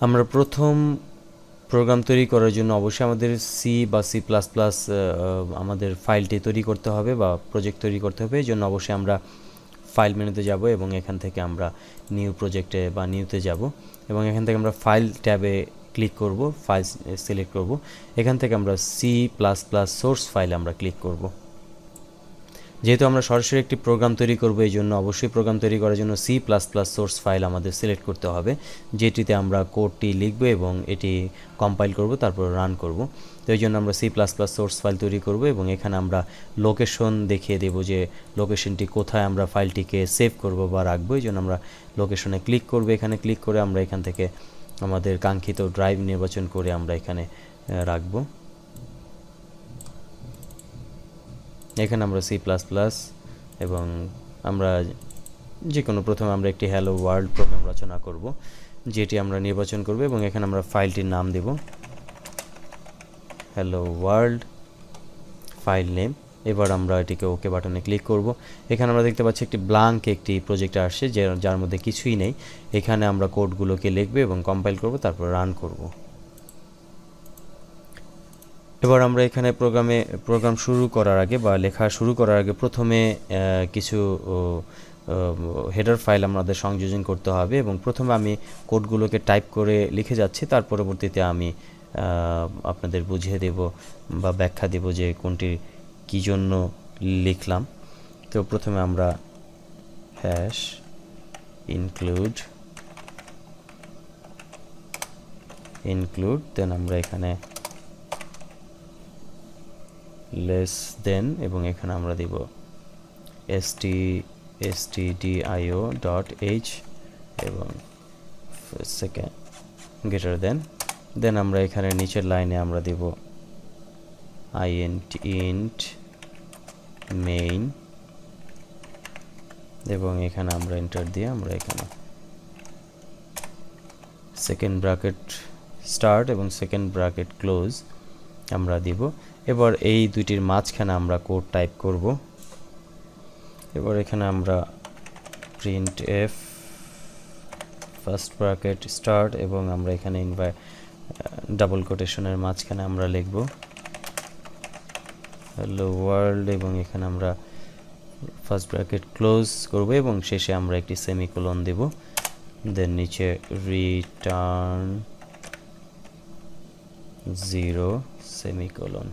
আমরা প্রথম প্রোগ্রাম তৈরি করার জন্য অবশ্যই আমাদের সি বা সি প্লাস প্লাস আমাদের ফাইলটি তৈরি করতে হবে বা প্রজেক্ট তৈরি করতে হবে। এই জন্য অবশ্যই আমরা ফাইল মেনুতে যাব এবং এখান থেকে আমরা নিউ প্রজেক্টে বা নিউতে যাব এবং এখান থেকে আমরা ফাইল ট্যাবে ক্লিক করব, ফাইল সিলেক্ট করব। এখান থেকে আমরা C plus plus source file আমরা ক্লিক করব। যেহেতু আমরা সরাসরি একটি প্রোগ্রাম তৈরি করব, এই জন্য অবশ্যই প্রোগ্রাম তৈরি করার জন্য C plus plus source file আমাদের সিলেক্ট করতে হবে, যেটিতে আমরা কোডটি লিখব এবং এটি কম্পাইল করব, তারপর রান করব। তো এই জন্য আমরা C plus plus source file তৈরি করব এবং এখানে আমরা লোকেশন দেখিয়ে দেব যে লোকেশনটি কোথায় আমরা ফাইলটিকে সেভ করব বা রাখবো। এই জন্য আমরা লোকেশনে ক্লিক করব। এখানে ক্লিক করে আমরা এখান থেকে আমাদের কাঙ্ক্ষিত ড্রাইভ নির্বাচন করে আমরা এখানে রাখবো। এখানে আমরা সি প্লাস প্লাস এবং আমরা যে কোনো প্রথমে আমরা একটি হ্যালো ওয়ার্ল্ড প্রোগ্রাম রচনা করব, যেটি আমরা নির্বাচন করব এবং এখানে আমরা ফাইলটির নাম দেব হ্যালো ওয়ার্ল্ড ফাইল নেম। এবার আমরা এটিকে ওকে বাটনে ক্লিক করব। এখানে আমরা দেখতে পাচ্ছি একটি ব্ল্যাঙ্ক একটি প্রজেক্ট আসছে যার মধ্যে কিছুই নেই। এখানে আমরা কোডগুলোকে লিখব এবং কম্পাইল করব, তারপর রান করব। এবার আমরা এখানে প্রোগ্রাম শুরু করার আগে বা লেখা শুরু করার আগে প্রথমে কিছু হেডার ফাইল আমাদের সংযোজন করতে হবে এবং প্রথমে আমি কোডগুলোকে টাইপ করে লিখে যাচ্ছি, তার পরবর্তীতে আমি আপনাদের বুঝিয়ে দেব বা ব্যাখ্যা দেব যে কোনটি কী জন্য লিখলাম। তো প্রথমে আমরা হ্যাশ ইনক্লুড দেন আমরা এখানে লেস দেন এবং এখানে আমরা দিব stdio.h এবং সেকেন্ড গ্রেটার দেন আমরা এখানে নিচের লাইনে আমরা দিব int main এবং এখানে আমরা এন্টার দিয়ে আমরা এখানে সেকেন্ড ব্র্যাকেট স্টার্ট এবং সেকেন্ড ব্র্যাকেট ক্লোজ আমরা দিব। এবার এই দুইটির মাঝখানে আমরা কোড টাইপ করব। এবার এখানে আমরা printf ফার্স্ট ব্র্যাকেট স্টার্ট এবং আমরা এখানে ডাবল কোটেশনের মাঝখানে আমরা লিখব হ্যালো ওয়ার্ল্ড এবং এখানে আমরা ফার্স্ট ব্র্যাকেট ক্লোজ করব এবং শেষে আমরা একটি সেমিকোলন দেব। দেন নিচে রিটার্ন 0 সেমিকোলন।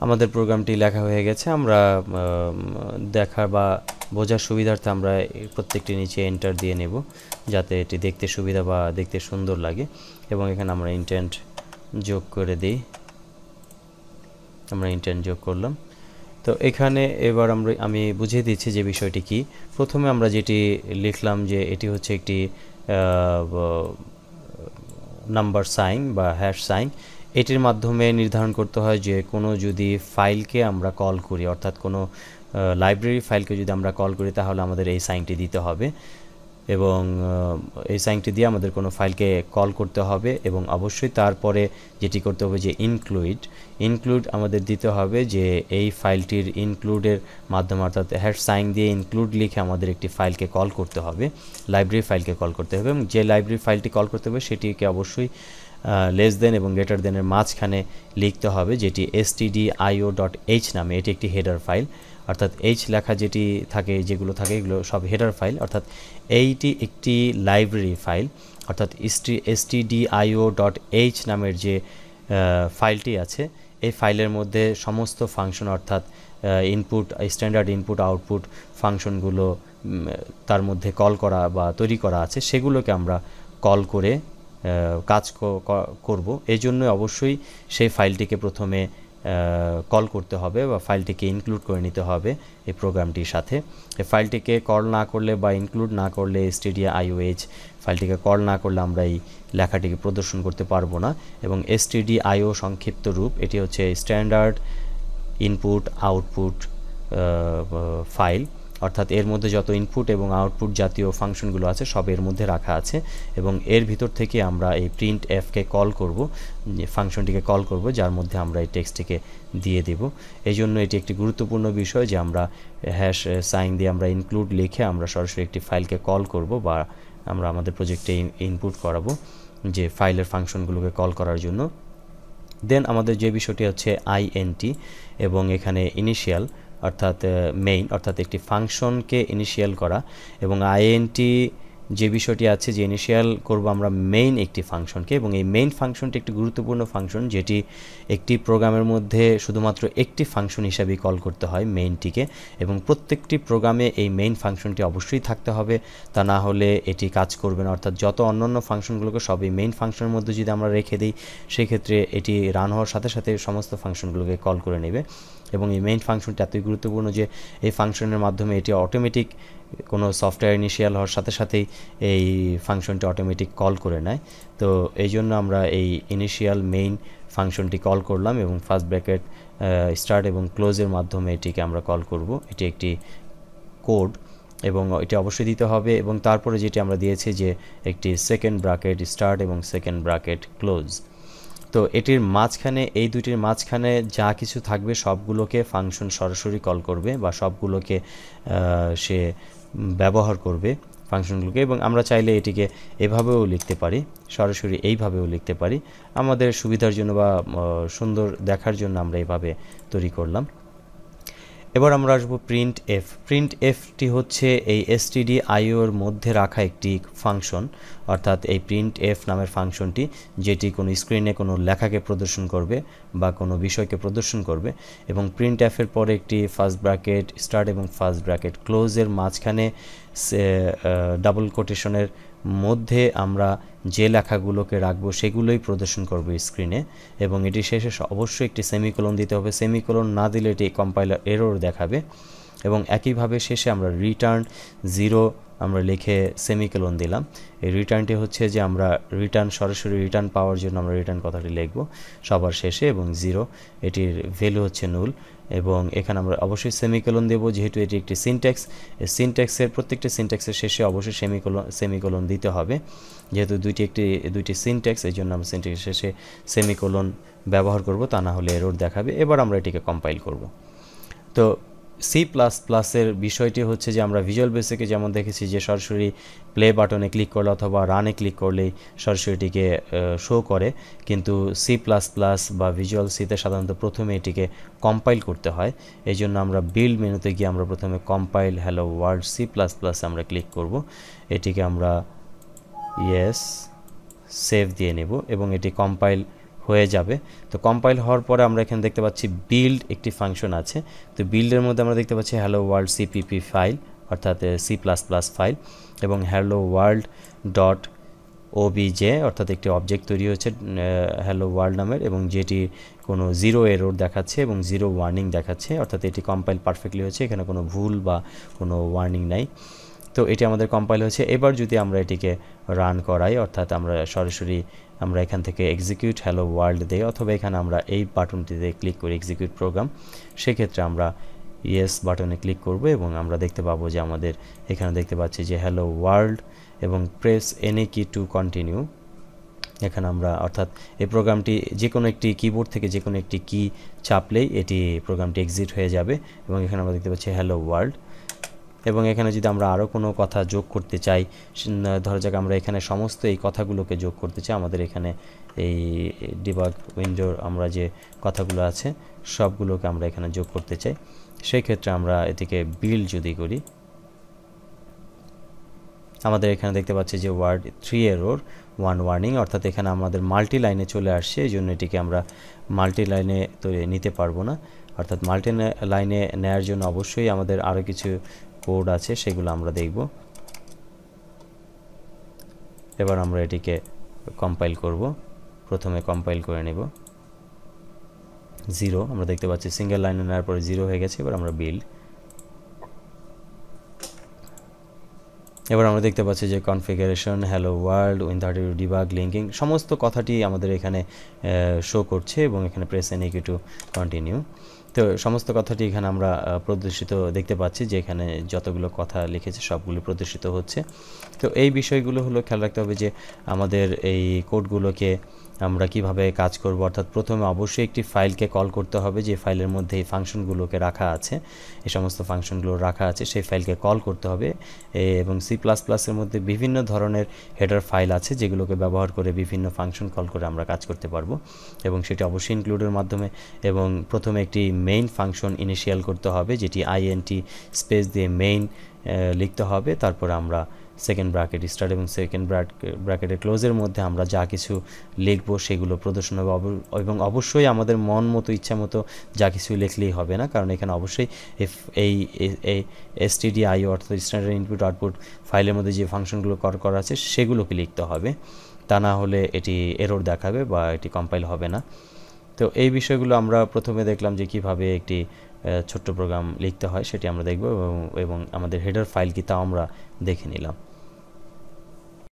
আমাদের প্রোগ্রামটি লেখা হয়ে গেছে। আমরা দেখা বা বোঝার সুবিধার্থে আমরা প্রত্যেকটি নিচে এন্টার দিয়ে নেব, যাতে এটি দেখতে সুবিধা বা দেখতে সুন্দর লাগে। এবং এখানে আমরা ইন্টেন্ট যোগ করে দিই, আমরা ইন্টেন্ট যোগ করলাম। তো এখানে এবার আমি বুঝিয়ে দিচ্ছি যে বিষয়টি কি। প্রথমে আমরা যেটি লিখলাম যে এটি হচ্ছে একটি নাম্বার সাইন বা হ্যাশ সাইন। এটির মাধ্যমে নির্ধারণ করতে হয় যে কোনো যদি ফাইলকে আমরা কল করি, অর্থাৎ কোনো লাইব্রেরি ফাইলকে যদি আমরা কল করি, তাহলে আমাদের এই সাইনটি দিতে হবে এবং এই সাইনটি দিয়ে আমাদের কোনো ফাইলকে কল করতে হবে এবং অবশ্যই তারপরে যেটি করতে হবে যে ইনক্লুড আমাদের দিতে হবে যে এই ফাইলটির ইনক্লুডের মাধ্যমে, অর্থাৎ হ্যাশ সাইন দিয়ে ইনক্লুড লিখে আমাদের একটি ফাইলকে কল করতে হবে, লাইব্রেরি ফাইলকে কল করতে হবে এবং যে লাইব্রেরি ফাইলটি কল করতে হবে সেটিকে অবশ্যই লেস দেন এবং গ্রেটার দেনের মাঝখানে লিখতে হবে, যেটি stdio.h নামে। এটি একটি হেডার ফাইল, অর্থাৎ h লেখা যেগুলো থাকে এগুলো সব হেডার ফাইল। অর্থাৎ এইটি একটি লাইব্রেরি ফাইল, অর্থাৎ stdio.h নামের যে ফাইলটি আছে এই ফাইলের মধ্যে সমস্ত ফাংশন, অর্থাৎ ইনপুট, স্ট্যান্ডার্ড ইনপুট আউটপুট ফাংশনগুলো তার মধ্যে কল করা বা তৈরি করা আছে, সেগুলোকে আমরা কল করে কাজ করব। এই জন্য অবশ্যই সেই ফাইলটিকে প্রথমে কল করতে হবে বা ফাইলটিকে ইনক্লুড করে নিতে হবে এই প্রোগ্রামটির সাথে। এই ফাইলটিকে কল না করলে বা ইনক্লুড না করলে stdio.h ফাইলটিকে কল না করলে আমরা এই লেখাটিকে প্রদর্শন করতে পারবো না। এবং stdio সংক্ষিপ্ত রূপ, এটি হচ্ছে স্ট্যান্ডার্ড ইনপুট আউটপুট ফাইল, অর্থাৎ এর মধ্যে যত ইনপুট এবং আউটপুট জাতীয় ফাংশনগুলো আছে সব এর মধ্যে রাখা আছে এবং এর ভিতর থেকে আমরা এই printf-কে কল করব, ফাংশনটিকে কল করব, যার মধ্যে আমরা এই টেক্সটটিকে দিয়ে দেব। এই জন্য এটি একটি গুরুত্বপূর্ণ বিষয় যে আমরা হ্যাশ সাইন দিয়ে আমরা ইনক্লুড লিখে আমরা সরাসরি একটি ফাইলকে কল করব বা আমরা আমাদের প্রজেক্টে ইনপুট করাবো যে ফাইলের ফাংশনগুলোকে কল করার জন্য। দেন আমাদের যে বিষয়টি হচ্ছে আইএনটি এবং এখানে ইনিশিয়াল অর্থাৎ মেইন অর্থাৎ একটি ফাংশনকে ইনিশিয়াল করা, এবং আইএনটি যে বিষয়টি আছে যে ইনিশিয়াল করব আমরা মেইন একটি ফাংশনকে, এবং এই মেইন ফাংশনটি একটি গুরুত্বপূর্ণ ফাংশন যেটি একটি প্রোগ্রামের মধ্যে শুধুমাত্র একটি ফাংশন হিসাবে কল করতে হয় মেইনটিকে, এবং প্রত্যেকটি প্রোগ্রামে এই মেইন ফাংশনটি অবশ্যই থাকতে হবে, তা না হলে এটি কাজ করবে না। অর্থাৎ যত অন্যান্য ফাংশনগুলোকে সব এই মেইন ফাংশনের মধ্যে যদি আমরা রেখে দিই সেক্ষেত্রে এটি রান হওয়ার সাথে সাথে সমস্ত ফাংশনগুলোকে কল করে নেবে। এবং এই মেইন ফাংশনটি এতই গুরুত্বপূর্ণ যে এই ফাংশনের মাধ্যমে এটি অটোমেটিক কোনো সফটওয়্যার ইনিশিয়াল হওয়ার সাথে সাথেই এই ফাংশনটি অটোমেটিক কল করে নেয়। তো এই জন্য আমরা এই ইনিশিয়াল মেইন ফাংশনটি কল করলাম এবং ফার্স্ট ব্র্যাকেট স্টার্ট এবং ক্লোজের মাধ্যমে এটিকে আমরা কল করব। এটি একটি কোড এবং এটি অবশ্যই দিতে হবে, এবং তারপরে যেটি আমরা দিয়েছি যে একটি সেকেন্ড ব্র্যাকেট স্টার্ট এবং সেকেন্ড ব্র্যাকেট ক্লোজ। তো এটির মাঝখানে এই দুটির মাঝখানে যা কিছু থাকবে সবগুলোকে ফাংশন সরাসরি কল করবে বা সবগুলোকে সে ব্যবহার করবে ফাংশনগুলোকে, এবং আমরা চাইলে এটিকে এভাবেও লিখতে পারি, সরাসরি এইভাবেও লিখতে পারি। আমাদের সুবিধার জন্য বা সুন্দর দেখার জন্য আমরা এইভাবে তৈরি করলাম। এবার আমরা আসবো প্রিন্ট এফ। প্রিন্ট এফটি হচ্ছে এই stdio-র মধ্যে রাখা একটি ফাংশন, অর্থাৎ এই প্রিন্ট এফ নামের ফাংশনটি যেটি কোনো স্ক্রিনে কোনো লেখাকে প্রদর্শন করবে বা কোনো বিষয়কে প্রদর্শন করবে, এবং প্রিন্ট এফের পরে একটি ফার্স্ট ব্র্যাকেট স্টার্ট এবং ফার্স্ট ব্র্যাকেট ক্লোজের মাঝখানে ডাবল কোটেশনের মধ্যে আমরা যে লেখাগুলোকে রাখবো সেগুলোই প্রদর্শন করবে স্ক্রিনে, এবং এটি শেষে অবশ্যই একটি সেমিকোলন দিতে হবে। সেমিকোলন না দিলে এটি কম্পাইলার এরর দেখাবে। এবং একইভাবে শেষে আমরা রিটার্ন 0 আমরা লিখে সেমিকোলন দিলাম। এই রিটার্নটি হচ্ছে যে আমরা সরাসরি রিটার্ন পাওয়ার জন্য আমরা রিটার্ন কথাটি লিখব সবার শেষে, এবং 0 এটির ভ্যালু হচ্ছে নুল। এবং এখানে আমরা অবশ্যই সেমিকোলন দেব যেহেতু এটি একটি সিনট্যাক্স। সিনট্যাক্সের প্রত্যেকটি সিনট্যাক্সের শেষে অবশ্যই সেমিকোলন দিতে হবে, যেহেতু দুইটি সিনট্যাক্স এই জন্য আমরা সিনট্যাক্সের শেষে সেমিকোলন ব্যবহার করব, তা না হলে এরর দেখাবে। এবার আমরা এটিকে কম্পাইল করব। তো C++-এর বিষয়টি হচ্ছে যে আমরা ভিজুয়াল বেসিকে যেমন দেখেছি যে সরাসরি প্লে বাটনে ক্লিক করলে অথবা রানে ক্লিক করলেই সরাসরি এটিকে শো করে, কিন্তু C++ বা ভিজুয়াল সিতে সাধারণত প্রথমে এটিকে কম্পাইল করতে হয়। এই জন্য আমরা বিল্ড মেনুতে গিয়ে আমরা প্রথমে কম্পাইল হ্যালো ওয়ার্ল্ড C++ আমরা ক্লিক করব। এটিকে আমরা ইয়েস সেভ দিয়ে নেব এবং এটি কম্পাইল হয়ে যাবে। তো কম্পাইল হওয়ার পরে আমরা এখানে দেখতে পাচ্ছি বিল্ড একটি ফাংশন আছে। তো বিল্ডের মধ্যে আমরা দেখতে পাচ্ছি হ্যালো ওয়ার্ল্ড সিপিপি ফাইল অর্থাৎ C++ ফাইল, এবং হ্যালো ওয়ার্ল্ড ডট ওবিজে অর্থাৎ একটি অবজেক্ট তৈরি হয়েছে হ্যালো ওয়ার্ল্ড নামের, এবং যেটি কোনো 0 এরর দেখাচ্ছে এবং 0 ওয়ার্নিং দেখাচ্ছে, অর্থাৎ এটি কম্পাইল পারফেক্টলি হয়েছে, এখানে কোনো ভুল বা কোনো ওয়ার্নিং নাই। তো এটি আমাদের কম্পাইল হয়েছে। এবার যদি আমরা এটিকে রান করাই, অর্থাৎ আমরা সরাসরি আমরা এখান থেকে এক্সিকিউট হ্যালো ওয়ার্ল্ড দিই অথবা এখানে আমরা এই বাটনটিতে ক্লিক করি এক্সিকিউট প্রোগ্রাম, সেক্ষেত্রে আমরা ইয়েস বাটনে ক্লিক করব এবং আমরা দেখতে পাবো যে আমাদের এখানে দেখতে পাচ্ছি যে হ্যালো ওয়ার্ল্ড এবং press any key to continue. এখানে আমরা অর্থাৎ এই প্রোগ্রামটি যে কোনো একটি কিবোর্ড থেকে যে কোনো একটি কি চাপলেই এটি প্রোগ্রামটি এক্সিট হয়ে যাবে, এবং এখানে আমরা দেখতে পাচ্ছি হ্যালো ওয়ার্ল্ড। এবং এখানে যদি আমরা আরও কোনো কথা যোগ করতে চাই, ধরা যাক আমরা এখানে সমস্ত এই কথাগুলোকে যোগ করতে চাই, আমাদের এখানে এই ডিবাগ উইন্ডোর আমরা যে কথাগুলো আছে সবগুলোকে আমরা এখানে যোগ করতে চাই, সেই ক্ষেত্রে আমরা এটিকে বিল্ড যদি করি, আমাদের এখানে দেখতে পাচ্ছি যে ওয়ার্ড 3 এরর 1 ওয়ার্নিং, অর্থাৎ এখানে আমাদের মাল্টি লাইনে চলে আসছে, এই জন্য এটিকে আমরা মাল্টি লাইনে তো নিতে পারবো না। অর্থাৎ মাল্টি লাইনে নেওয়ার জন্য অবশ্যই আমাদের আরও কিছু কোড আছে, সেগুলো আমরা দেখব। এবার আমরা এটিকে কম্পাইল করব। প্রথমে কম্পাইল করে নেব 0, আমরা দেখতে পাচ্ছি সিঙ্গেল লাইনে নেওয়ার পরে 0 হয়ে গেছে। এবার আমরা বিল্ড, এবার আমরা দেখতে পাচ্ছি যে configuration hello world Win32 debug linking সমস্ত কথাটি আমাদের এখানে শো করছে, এবং এখানে press any key to continue. তো সমস্ত কথাটি এখানে আমরা প্রদর্শিত দেখতে পাচ্ছি যে এখানে যতগুলো কথা লিখেছে সবগুলো প্রদর্শিত হচ্ছে। তো এই বিষয়গুলো হলো খেয়াল রাখতে হবে যে আমাদের এই কোডগুলোকে আমরা কিভাবে কাজ করব, অর্থাৎ প্রথমে অবশ্যই একটি ফাইলকে কল করতে হবে যে ফাইলের মধ্যে এই ফাংশনগুলোকে রাখা আছে, এই সমস্ত ফাংশনগুলো রাখা আছে, সেই ফাইলকে কল করতে হবে। এবং C++-এর মধ্যে বিভিন্ন ধরনের হেডার ফাইল আছে যেগুলোকে ব্যবহার করে বিভিন্ন ফাংশন কল করে আমরা কাজ করতে পারবো, এবং সেটি অবশ্যই ইনক্লুডের মাধ্যমে। এবং প্রথমে একটি মেইন ফাংশন ইনিশিয়াল করতে হবে যেটি int স্পেস দিয়ে মেইন লিখতে হবে, তারপরে আমরা সেকেন্ড ব্র্যাকেট স্টার্ট এবং সেকেন্ড ব্র্যাকেটের ক্লোজের মধ্যে আমরা যা কিছু লিখব সেগুলো প্রদর্শন হবে। এবং অবশ্যই আমাদের মন মতো ইচ্ছা মতো যা কিছু লিখলেই হবে না, কারণ এখানে অবশ্যই এই stdio অর্থাৎ স্ট্যান্ডার্ড ইনপুট আউটপুট ফাইলের মধ্যে যে ফাংশনগুলো করা আছে সেগুলোকে লিখতে হবে, তা না হলে এটি এরর দেখাবে বা এটি কম্পাইল হবে না। তো এই বিষয়গুলো আমরা প্রথমে দেখলাম যে কিভাবে একটি ছোট্ট প্রোগ্রাম লিখতে হয় সেটি আমরা দেখব, এবং আমাদের হেডার ফাইল কি তাও আমরা দেখে নিলাম।